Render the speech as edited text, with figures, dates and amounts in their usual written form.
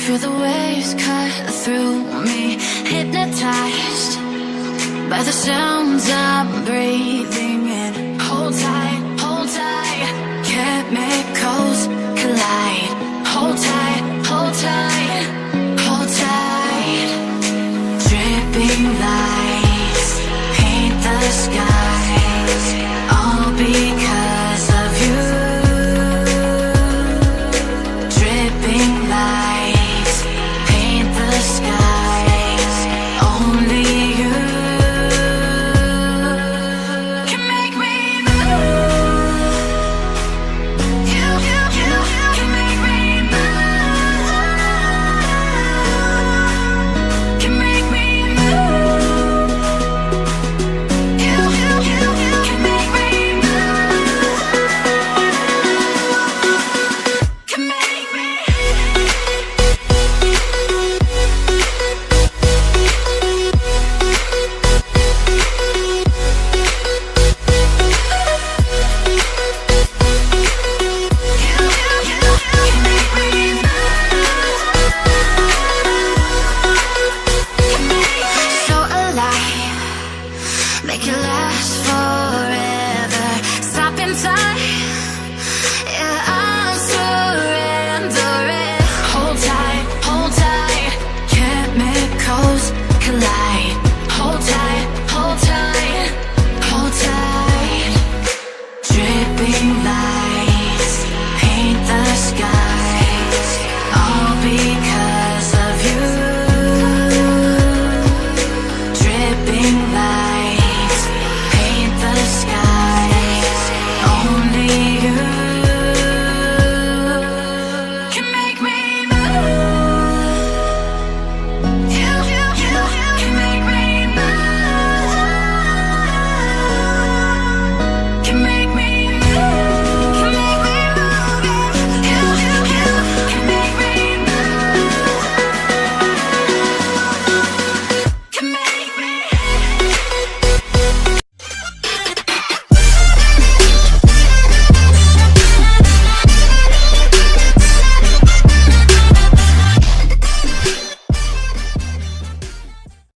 Feel the waves cut through me, hypnotized by the sounds I'm breathing in. Hold tight, chemicals collide. Hold tight, hold tight, hold tight. Dripping lights paint the skies, all because of you. Dripping lights paint the skies, only you can make me move. You can make me move. Can make me move. You can make me move. Can make me. So alive, make it last forever. Stop in time,